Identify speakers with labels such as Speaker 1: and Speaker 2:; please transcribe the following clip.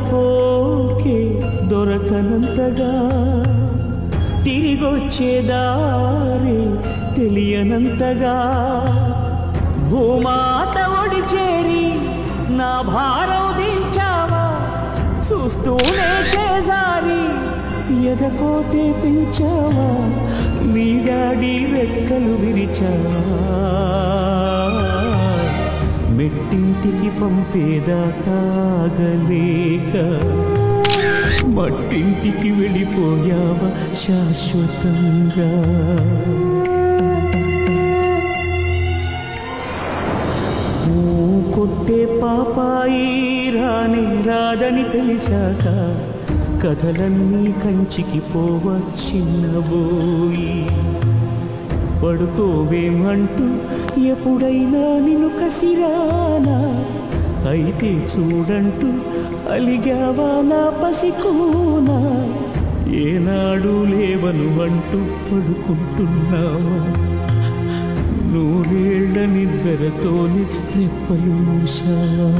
Speaker 1: పోకే దొరకనంతగా తిరిగొచ్చేదారి తెలియనంతగా భూమాత ఒడి చేరి నా భారం దించావా చూస్తూనే చేజారి ఎదకోతే పెంచావా నీ డాడీ రెక్కలు విరిచావా మెట్టింటికి పంపేదాకాగలేక మట్టింటికి వెళ్ళిపోయావా శాశ్వతంగా కొట్టే పాపాయి రాని రాదని తెలిసాక కథలన్నీ కంచికి పోవ చిన్నబోయి పడుకోవేమంటూ ఎప్పుడైనా నిన్ను కసిరానా అయితే చూడంటూ అలిగావా నా పసికూనా ఏనాడు లేవను అంటూ పడుకుంటున్నావా నూరేళ్ల నిద్రతోని రెప్పలు మూసావా